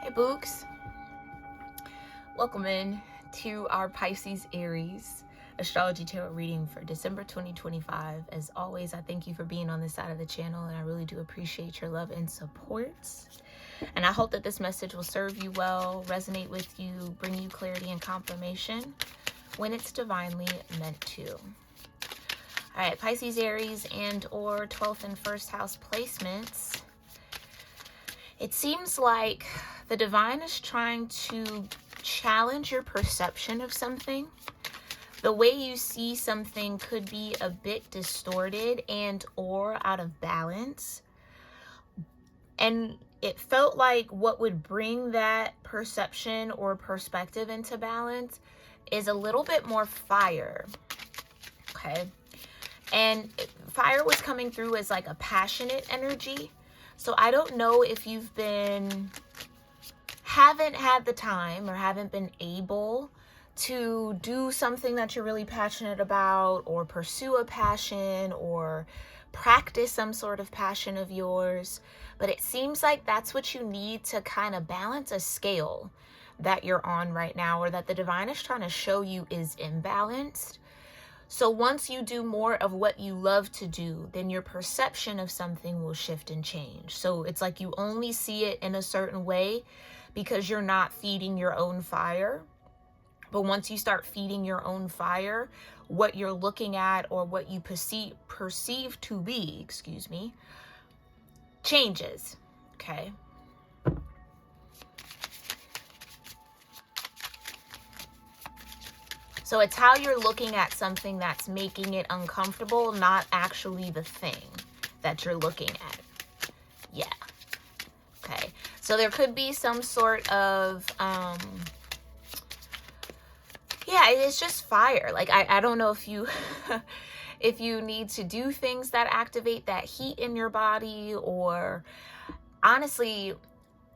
Hey Books, welcome in to our Pisces-Aries astrology tarot reading for December 2025. As always, I thank you for being on this side of the channel, and I really do appreciate your love and support. And I hope that this message will serve you well, resonate with you, bring you clarity and confirmation when it's divinely meant to. All right, Pisces-Aries and or 12th and 1st house placements. It seems like the divine is trying to challenge your perception of something. The way you see something could be a bit distorted and or out of balance. And it felt like what would bring that perception or perspective into balance is a little bit more fire. Okay. And fire was coming through as like a passionate energy. So I don't know if you've haven't had the time or haven't been able to do something that you're really passionate about, or pursue a passion, or practice some sort of passion of yours. But it seems like that's what you need to kind of balance a scale that you're on right now, or that the divine is trying to show you is imbalanced. So once you do more of what you love to do, then your perception of something will shift and change. So it's like you only see it in a certain way because you're not feeding your own fire. But once you start feeding your own fire, what you're looking at or what you perceive to be, changes. Okay. So it's how you're looking at something that's making it uncomfortable, not actually the thing that you're looking at. Yeah. Okay. So there could be some sort of, it's just fire. Like, I don't know if you, if you need to do things that activate that heat in your body, or honestly,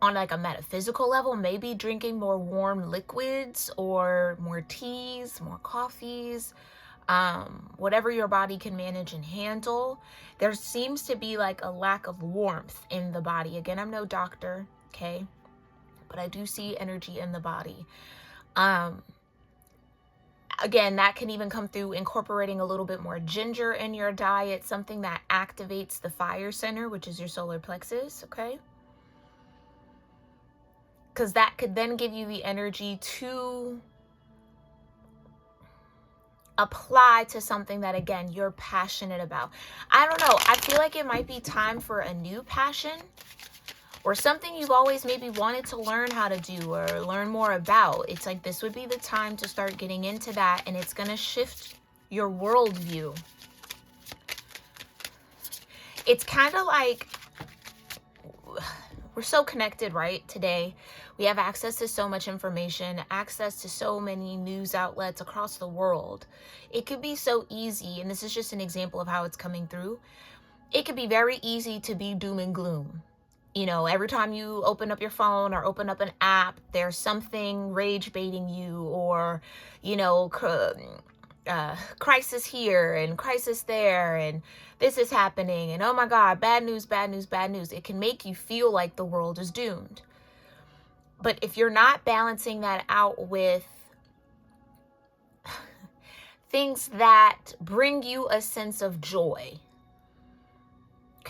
on like a metaphysical level, maybe drinking more warm liquids or more teas, more coffees, whatever your body can manage and handle. There seems to be like a lack of warmth in the body. Again, I'm no doctor, okay? But I do see energy in the body. Again, that can even come through incorporating a little bit more ginger in your diet, something that activates the fire center, which is your solar plexus, okay? Because that could then give you the energy to apply to something that, again, you're passionate about. I don't know. I feel like it might be time for a new passion, or something you've always maybe wanted to learn how to do or learn more about. It's like this would be the time to start getting into that, and it's going to shift your worldview. It's kind of like we're so connected, right? Today, we have access to so much information, access to so many news outlets across the world. It could be so easy, and this is just an example of how it's coming through. It could be very easy to be doom and gloom. You know, every time you open up your phone or open up an app, there's something rage baiting you, or, you know, crisis here and crisis there, and this is happening, and oh my God, bad news, bad news, bad news. It can make you feel like the world is doomed. But if you're not balancing that out with things that bring you a sense of joy,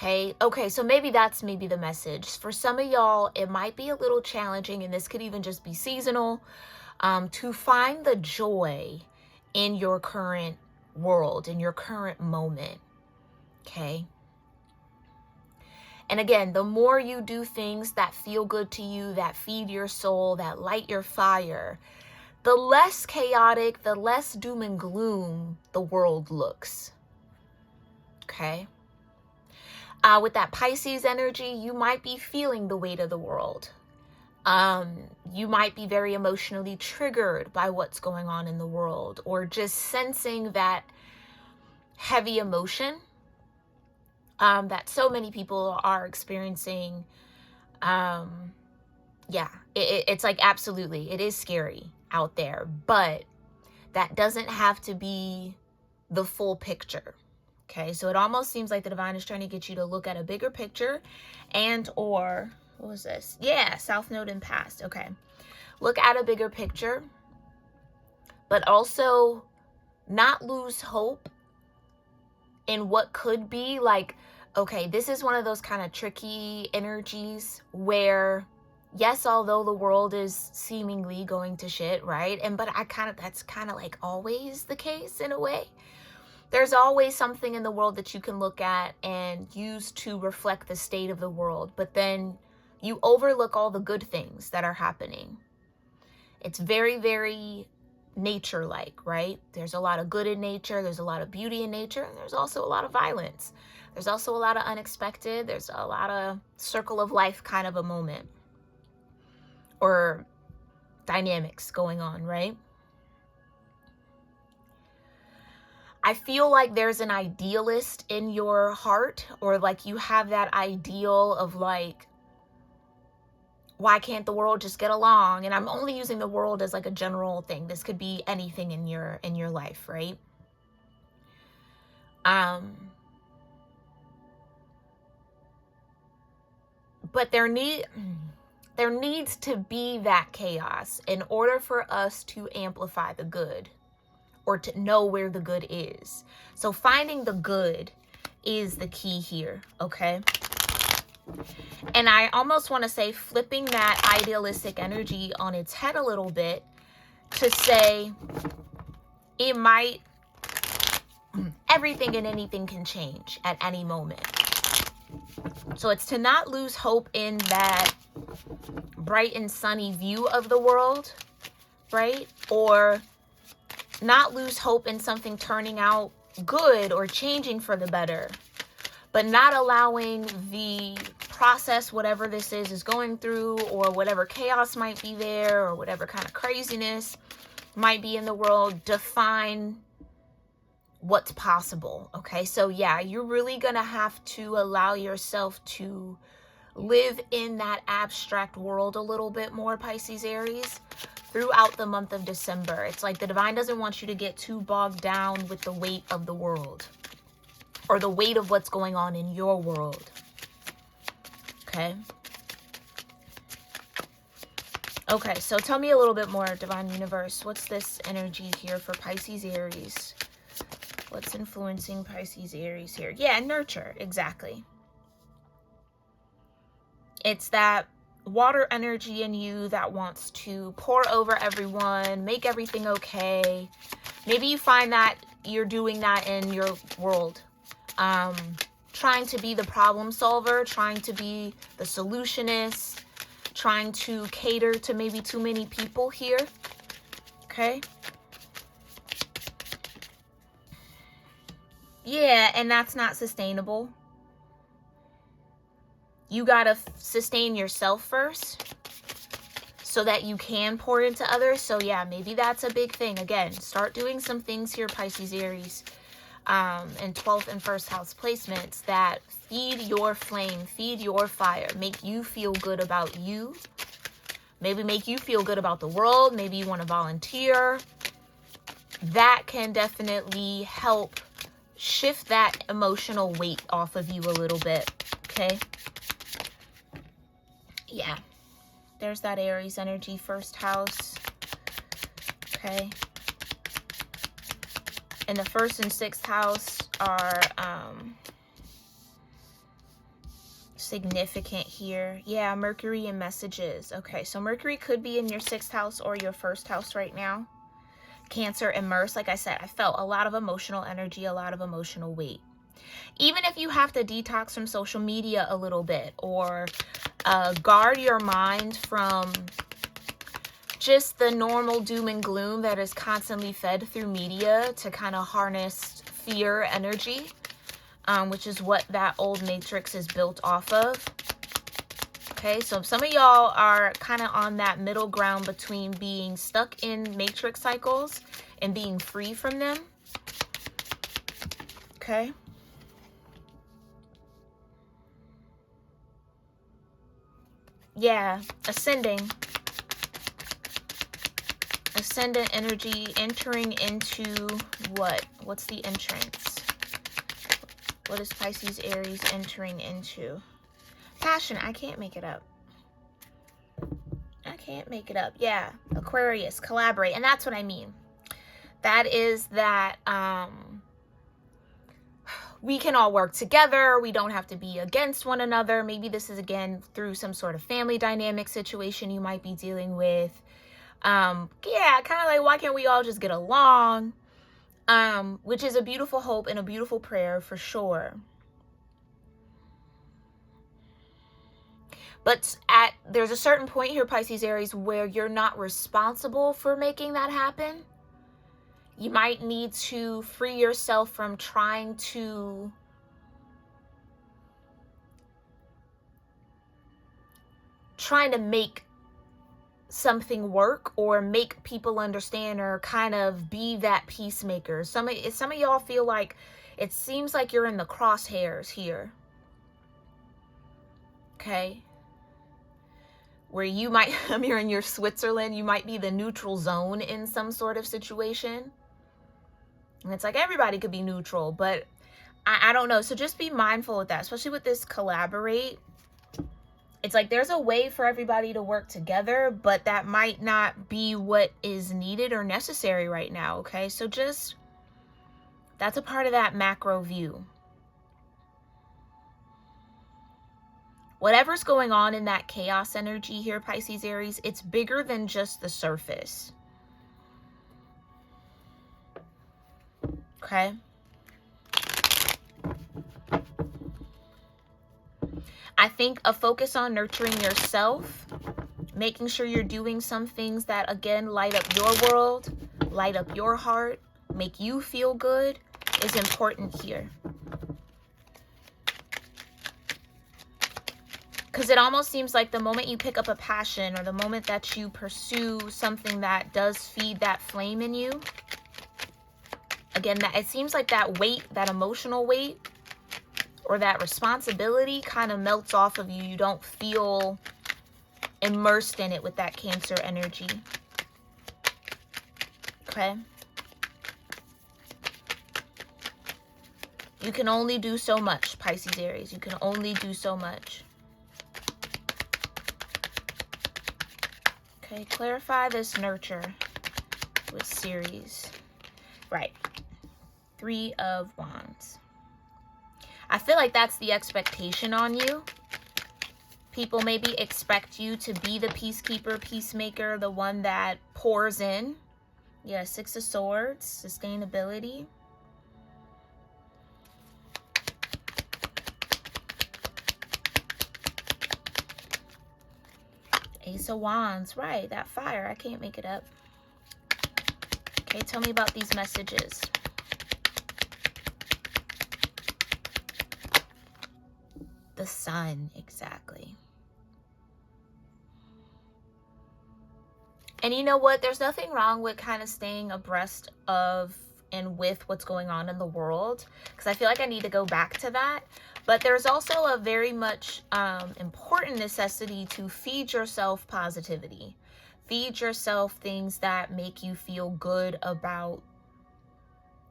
okay, so maybe that's the message. For some of y'all, it might be a little challenging, and this could even just be seasonal, to find the joy in your current world, in your current moment, okay? And again, the more you do things that feel good to you, that feed your soul, that light your fire, the less chaotic, the less doom and gloom the world looks, okay? With that Pisces energy, you might be feeling the weight of the world. You might be very emotionally triggered by what's going on in the world, or just sensing that heavy emotion that so many people are experiencing. It's like, absolutely, it is scary out there, but that doesn't have to be the full picture. Okay, so it almost seems like the divine is trying to get you to look at a bigger picture and or What was this? Yeah, South Node in past. Okay. Look at a bigger picture, but also not lose hope in what could be. Like, okay, this is one of those kind of tricky energies where, yes, although the world is seemingly going to shit, right? But that's kind of like always the case in a way. There's always something in the world that you can look at and use to reflect the state of the world, but then you overlook all the good things that are happening. It's very, very nature-like, right? There's a lot of good in nature, there's a lot of beauty in nature, and there's also a lot of violence. There's also a lot of unexpected, there's a lot of circle of life kind of a moment or dynamics going on, right? I feel like there's an idealist in your heart, or like you have that ideal of like, why can't the world just get along? And I'm only using the world as like a general thing. This could be anything in your life, right? But there needs to be that chaos in order for us to amplify the good, or to know where the good is. So finding the good is the key here, okay? And I almost want to say flipping that idealistic energy on its head a little bit to say everything and anything can change at any moment. So it's to not lose hope in that bright and sunny view of the world, right? Or not lose hope in something turning out good or changing for the better, but not allowing the process, whatever this is going through, or whatever chaos might be there, or whatever kind of craziness might be in the world, define what's possible. Okay, so yeah, you're really gonna have to allow yourself to live in that abstract world a little bit more, Pisces-Aries, throughout the month of December. It's like the divine doesn't want you to get too bogged down with the weight of the world, or the weight of what's going on in your world. Okay. Okay, so tell me a little bit more, Divine Universe. What's this energy here for Pisces-Aries? What's influencing Pisces-Aries here? Yeah, nurture, exactly. It's that water energy in you that wants to pour over everyone, make everything okay. Maybe you find that you're doing that in your world. Trying to be the problem solver, trying to be the solutionist, trying to cater to maybe too many people here. Okay? Yeah, and that's not sustainable. You gotta sustain yourself first so that you can pour into others. So yeah, maybe that's a big thing. Again, start doing some things here, Pisces-Aries, and 12th and 1st house placements that feed your flame, feed your fire, make you feel good about you. Maybe make you feel good about the world. Maybe you want to volunteer. That can definitely help shift that emotional weight off of you a little bit. Okay? Yeah. There's that Aries energy, 1st house. Okay. And the 1st and 6th house are significant here. Yeah, Mercury and messages. Okay, so Mercury could be in your 6th house or your 1st house right now. Cancer and Mars, like I said, I felt a lot of emotional energy, a lot of emotional weight. Even if you have to detox from social media a little bit, or guard your mind from just the normal doom and gloom that is constantly fed through media to kind of harness fear energy, which is what that old matrix is built off of. Okay, so some of y'all are kind of on that middle ground between being stuck in matrix cycles and being free from them. Okay. Yeah, ascendant energy entering into what? What's the entrance? What is Pisces Aries entering into? Passion. I can't make it up. Can't make it up. Yeah, Aquarius, collaborate. And that's what I mean. That is that we can all work together. We don't have to be against one another. Maybe this is, again, through some sort of family dynamic situation you might be dealing with. Yeah, kind of like, why can't we all just get along? Which is a beautiful hope and a beautiful prayer for sure. But there's a certain point here, Pisces Aries, where you're not responsible for making that happen. You might need to free yourself from trying to make something work or make people understand or kind of be that peacemaker. Some of y'all feel like it seems like you're in the crosshairs here. Okay? Where you might, you're in your Switzerland, you might be the neutral zone in some sort of situation. And it's like everybody could be neutral, but I don't know. So just be mindful of that, especially with this collaborate. It's like there's a way for everybody to work together, but that might not be what is needed or necessary right now, okay? So just, that's a part of that macro view. Whatever's going on in that chaos energy here, Pisces Aries, it's bigger than just the surface. Okay? I think a focus on nurturing yourself, making sure you're doing some things that, again, light up your world, light up your heart, make you feel good, is important here. Because it almost seems like the moment you pick up a passion or the moment that you pursue something that does feed that flame in you, again, that it seems like that weight, that emotional weight or that responsibility kind of melts off of you. You don't feel immersed in it with that Cancer energy. Okay? You can only do so much, Pisces Aries. You can only do so much. Okay, clarify this nurture with series. Right. 3 of Wands. I feel like that's the expectation on you. People maybe expect you to be the peacekeeper, peacemaker, the one that pours in. Yeah, 6 of Swords, sustainability. Ace of Wands, right, that fire, I can't make it up. Okay, tell me about these messages. The Sun, exactly. And you know what? There's nothing wrong with kind of staying abreast of and with what's going on in the world, because I feel like I need to go back to that. But there's also a very much important necessity to feed yourself positivity. Feed yourself things that make you feel good about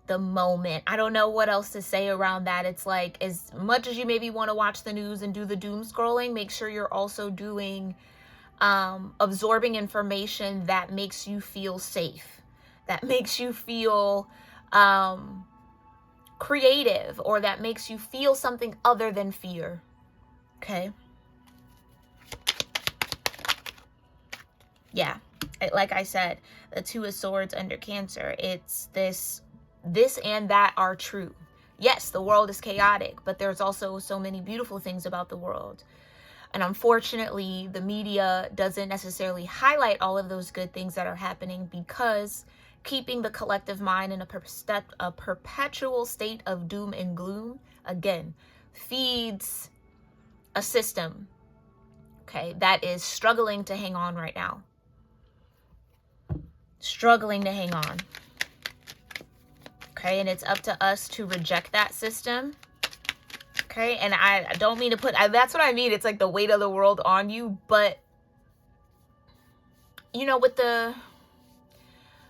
the moment. I don't know what else to say around that. It's like, as much as you maybe want to watch the news and do the doom scrolling, make sure you're also doing absorbing information that makes you feel safe, that makes you feel creative, or that makes you feel something other than fear. Okay? Yeah, like I said, the 2 of Swords under Cancer, it's this and that are true. Yes, the world is chaotic, but there's also so many beautiful things about the world. And unfortunately, the media doesn't necessarily highlight all of those good things that are happening, because keeping the collective mind in a perpetual state of doom and gloom, again, feeds a system, okay, that is struggling to hang on right now. Struggling to hang on. Okay, and it's up to us to reject that system. Okay, and I don't mean to put, that's what I mean. It's like the weight of the world on you. But, you know, with the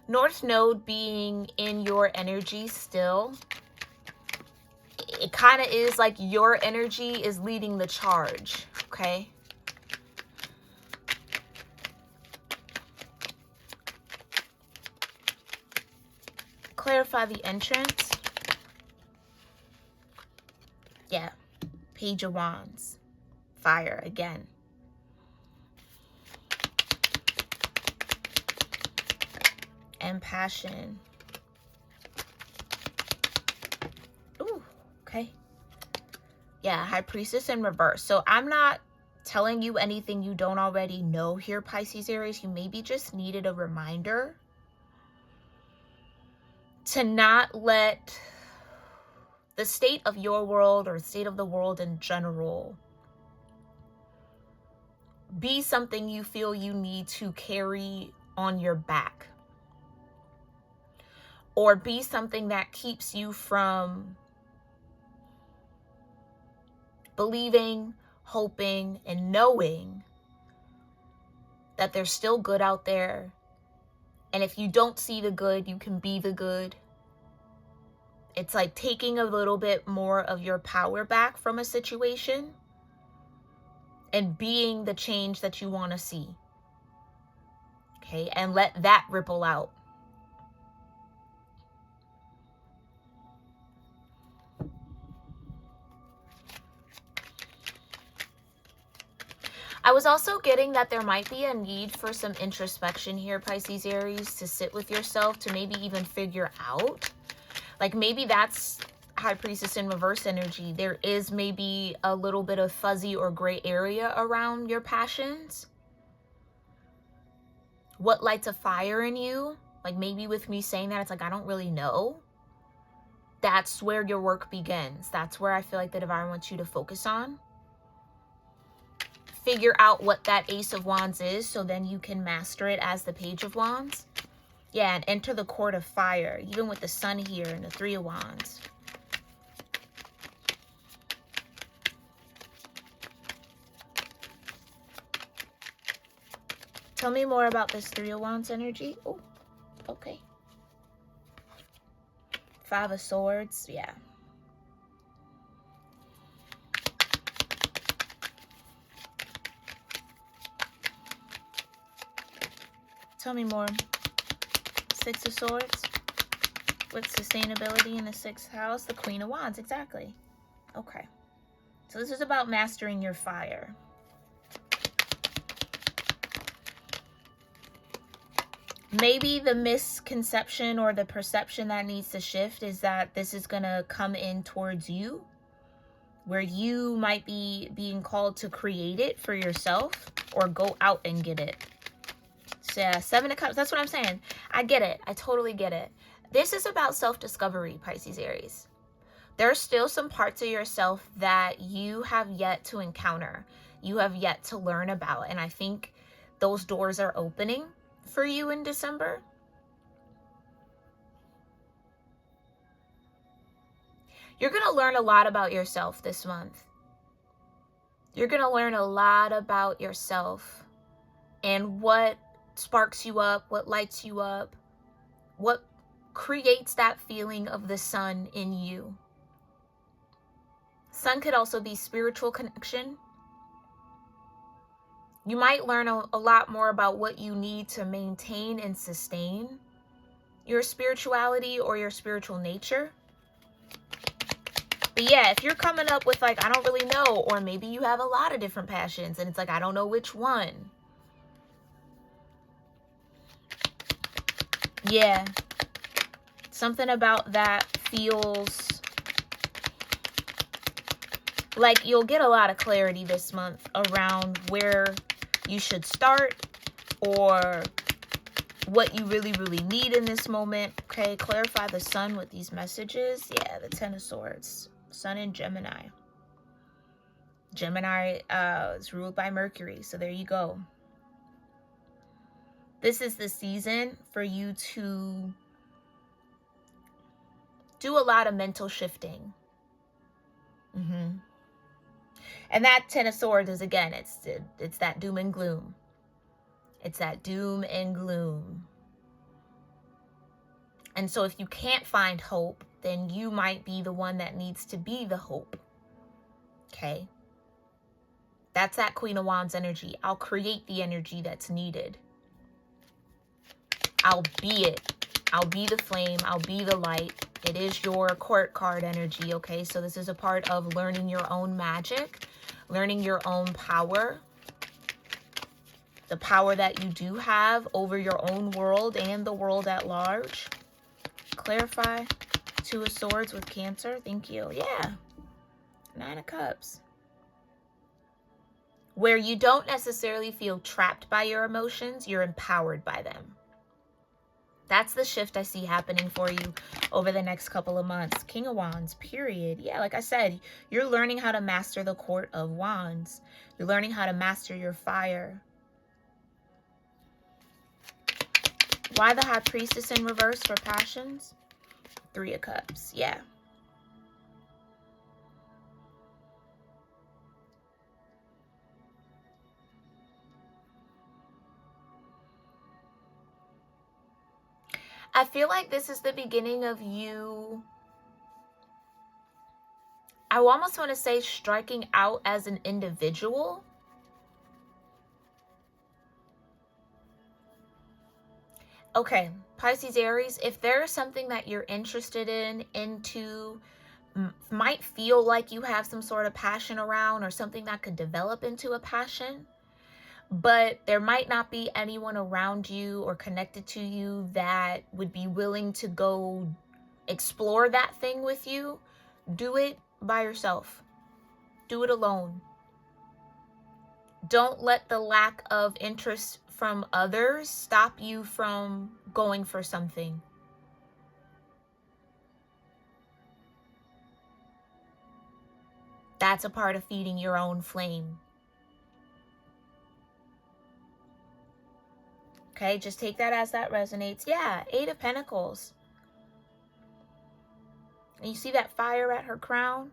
North Node being in your energy still, it kind of is like your energy is leading the charge. Okay. clarify the entrance. Yeah. Page of Wands. Fire again. And passion. Ooh, okay. Yeah, High Priestess in reverse. So I'm not telling you anything you don't already know here, Pisces Aries. You maybe just needed a reminder to not let the state of your world or state of the world in general be something you feel you need to carry on your back, or be something that keeps you from believing, hoping, and knowing that there's still good out there. And if you don't see the good, you can be the good. It's like taking a little bit more of your power back from a situation and being the change that you want to see. Okay, and let that ripple out. I was also getting that there might be a need for some introspection here, Pisces Aries, to sit with yourself, to maybe even figure out. Like maybe that's High Priestess in reverse energy. There is maybe a little bit of fuzzy or gray area around your passions. What lights a fire in you? Like maybe with me saying that, it's like, I don't really know. That's where your work begins. That's where I feel like the divine wants you to focus on. Figure out what that Ace of Wands is, so then you can master it as the Page of Wands. Yeah, and enter the Court of Fire, even with the Sun here and the Three of Wands. Tell me more about this Three of Wands energy. Oh, okay. Five of Swords, yeah. Tell me more. Six of Swords with sustainability in the 6th house. The Queen of Wands, exactly. Okay. So this is about mastering your fire. Maybe the misconception or the perception that needs to shift is that this is going to come in towards you, where you might be being called to create it for yourself or go out and get it. So yeah, 7 of Cups, that's what I'm saying. I get it. I totally get it. This is about self-discovery, Pisces Aries. There's still some parts of yourself that you have yet to encounter, you have yet to learn about. And I think those doors are opening for you in December. You're going to learn a lot about yourself this month. You're going to learn a lot about yourself and what sparks you up, what lights you up, what creates that feeling of the sun in you. Sun could also be spiritual connection. You might learn a lot more about what you need to maintain and sustain your spirituality or your spiritual nature. But yeah, if you're coming up with like, I don't really know, or maybe you have a lot of different passions and it's like, I don't know which one. Yeah, something about that feels like you'll get a lot of clarity this month around where you should start or what you really, really need in this moment. Okay, clarify the sun with these messages. Yeah, the 10 of Swords. Sun in Gemini. Gemini is ruled by Mercury, so there you go. This is the season for you to do a lot of mental shifting. And that 10 of Swords is, again, it's that doom and gloom. It's that doom and gloom. And so if you can't find hope, then you might be the one that needs to be the hope. Okay? That's that Queen of Wands energy. I'll create the energy that's needed. I'll be it. I'll be the flame. I'll be the light. It is your court card energy, okay? So this is a part of learning your own magic, learning your own power, the power that you do have over your own world and the world at large. Clarify. Two of Swords with Cancer. Thank you. Yeah. Nine of Cups. Where you don't necessarily feel trapped by your emotions, you're empowered by them. That's the shift I see happening for you over the next couple of months. King of Wands, period. Yeah, like I said, you're learning how to master the Court of Wands. You're learning how to master your fire. Why the High Priestess in reverse for passions? Three of Cups. Yeah. I feel like this is the beginning of you, I almost want to say, striking out as an individual. Okay, Pisces, Aries, if there is something that you're interested in, into, might feel like you have some sort of passion around, or something that could develop into a passion, but there might not be anyone around you or connected to you that would be willing to go explore that thing with you, do it by yourself. Do it alone. Don't let the lack of interest from others stop you from going for something. That's a part of feeding your own flame. Okay, just take that as that resonates. Yeah, Eight of Pentacles. And you see that fire at her crown?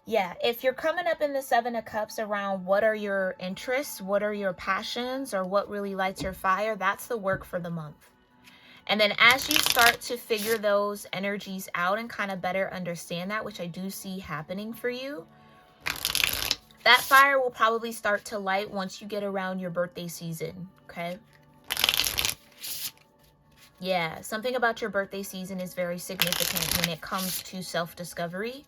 Yeah, if you're coming up in the Seven of Cups around what are your interests, what are your passions, or what really lights your fire, that's the work for the month. And then as you start to figure those energies out and kind of better understand that, which I do see happening for you, that fire will probably start to light once you get around your birthday season, okay? Yeah, something about your birthday season is very significant when it comes to self-discovery.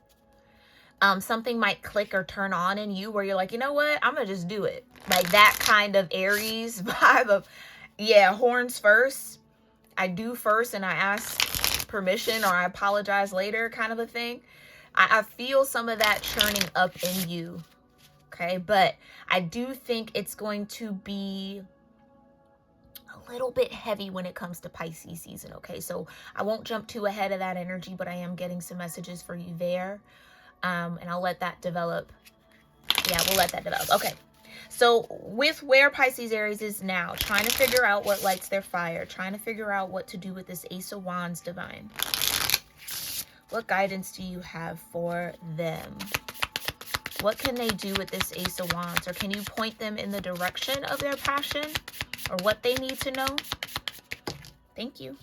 Something might click or turn on in you where you're like, you know what? I'm going to just do it. Like that kind of Aries vibe of, yeah, horns first. I do first and I ask permission, or I apologize later kind of a thing. I feel some of that churning up in you. Okay, but I do think it's going to be a little bit heavy when it comes to Pisces season. Okay, so I won't jump too ahead of that energy, but I am getting some messages for you there. And I'll let that develop. Yeah, we'll let that develop. Okay. So with where Pisces Aries is now, trying to figure out what lights their fire, trying to figure out what to do with this Ace of Wands, Divine. What guidance do you have for them? What can they do with this Ace of Wands? Or can you point them in the direction of their passion or what they need to know? Thank you.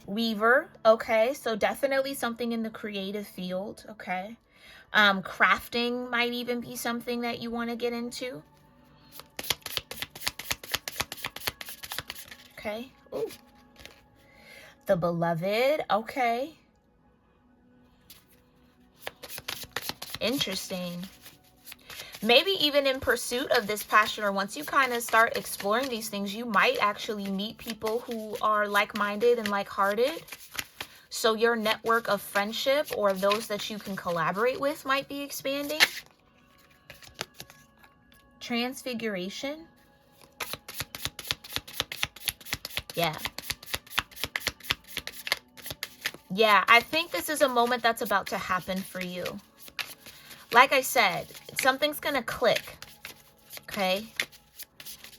Weaver, okay, so definitely something in the creative field, okay. Crafting might even be something that you want to get into. Okay. Ooh. The Beloved, okay. Interesting. Maybe even in pursuit of this passion, or once you kind of start exploring these things, you might actually meet people who are like-minded and like-hearted. So your network of friendship, or those that you can collaborate with, might be expanding. Transfiguration. Yeah. Yeah, I think this is a moment that's about to happen for you. Like I said, something's going to click, okay?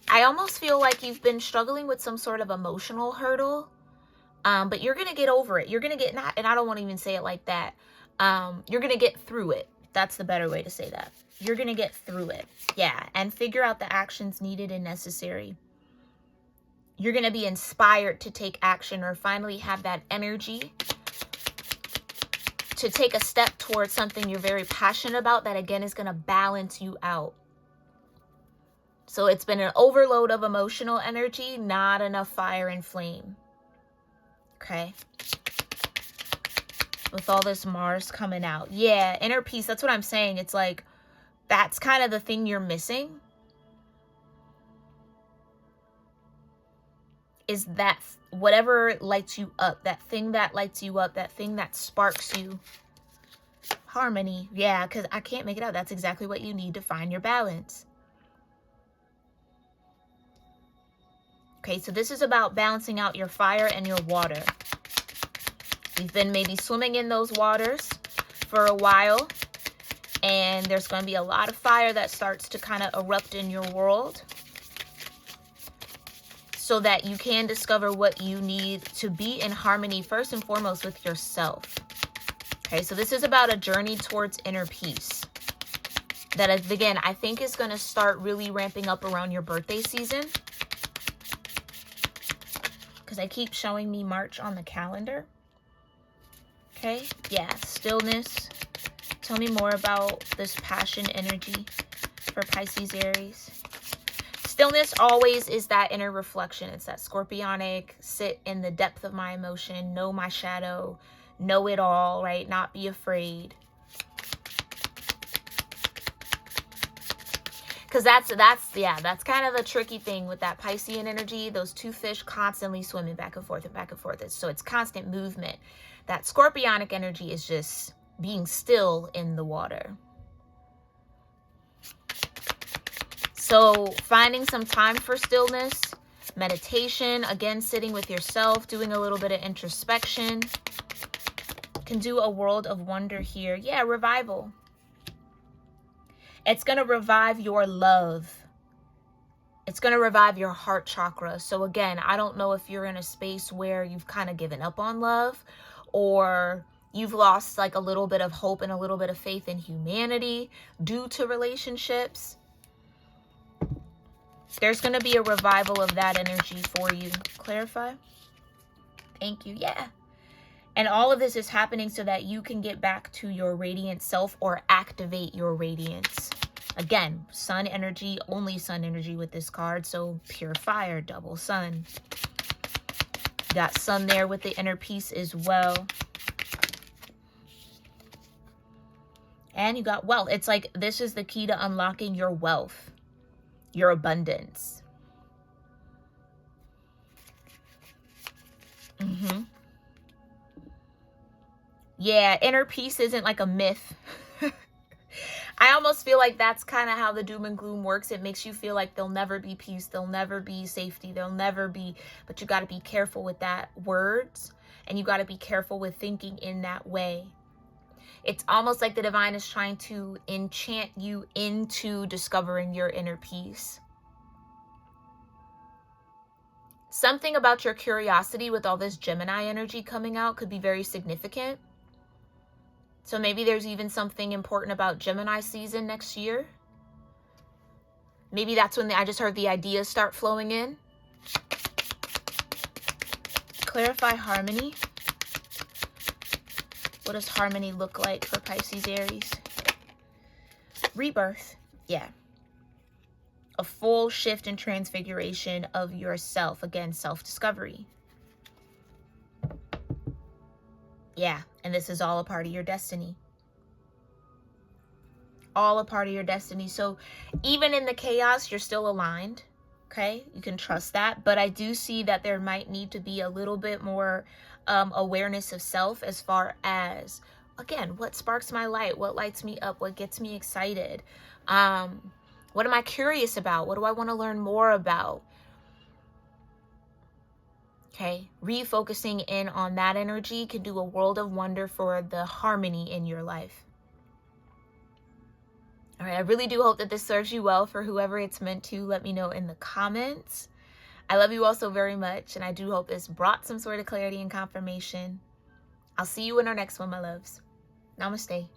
I almost feel like you've been struggling with some sort of emotional hurdle, but you're going to get over it. You're going to get, and I don't want to even say it like that. You're going to get through it. That's the better way to say that. You're going to get through it. Yeah, and figure out the actions needed and necessary. You're going to be inspired to take action, or finally have that energy to take a step towards something you're very passionate about that, again, is going to balance you out. So it's been an overload of emotional energy, not enough fire and flame. Okay. With all this Mars coming out. Yeah, inner peace. That's what I'm saying. It's like, that's kind of the thing you're missing. Is that whatever lights you up, that thing that lights you up, that thing that sparks you. Harmony. Yeah, because I can't make it out. That's exactly what you need to find your balance. Okay, so this is about balancing out your fire and your water. You've been maybe swimming in those waters for a while, and there's going to be a lot of fire that starts to kind of erupt in your world, so that you can discover what you need to be in harmony, first and foremost, with yourself. Okay, so this is about a journey towards inner peace. That, again, I think is going to start really ramping up around your birthday season. Because they keep showing me March on the calendar. Okay, yeah, stillness. Tell me more about this passion energy for Pisces, Aries. Stillness always is that inner reflection. It's that scorpionic, sit in the depth of my emotion, know my shadow, know it all, right? Not be afraid. Because that's kind of the tricky thing with that Piscean energy. Those two fish constantly swimming back and forth and back and forth. So it's constant movement. That scorpionic energy is just being still in the water. So finding some time for stillness, meditation, again, sitting with yourself, doing a little bit of introspection can do a world of wonder here. Yeah, revival. It's going to revive your love. It's going to revive your heart chakra. So again, I don't know if you're in a space where you've kind of given up on love, or you've lost like a little bit of hope and a little bit of faith in humanity due to relationships. There's going to be a revival of that energy for you. Clarify. Thank you. Yeah. And all of this is happening so that you can get back to your radiant self, or activate your radiance. Again, sun energy, only sun energy with this card. So pure fire, double sun. Got sun there with the inner peace as well. And you got wealth. It's like this is the key to unlocking your wealth, your abundance. Yeah, inner peace isn't like a myth. I almost feel like that's kind of how the doom and gloom works. It makes you feel like there'll never be peace, there'll never be safety, there'll never be, but you got to be careful with that words, and you got to be careful with thinking in that way. It's almost like the divine is trying to enchant you into discovering your inner peace. Something about your curiosity with all this Gemini energy coming out could be very significant. So maybe there's even something important about Gemini season next year. Maybe that's when I just heard the ideas start flowing in. Clarify harmony. What does harmony look like for Pisces, Aries? Rebirth. Yeah. A full shift and transfiguration of yourself. Again, self-discovery. Yeah, and this is all a part of your destiny. All a part of your destiny. So even in the chaos, you're still aligned. Okay, you can trust that. But I do see that there might need to be a little bit more awareness of self, as far as, again, what sparks my light? What lights me up? What gets me excited? What am I curious about? What do I want to learn more about? Okay, refocusing in on that energy can do a world of wonder for the harmony in your life. All right, I really do hope that this serves you well. For whoever it's meant to, let me know in the comments. I love you all so very much, and I do hope this brought some sort of clarity and confirmation. I'll see you in our next one, my loves. Namaste.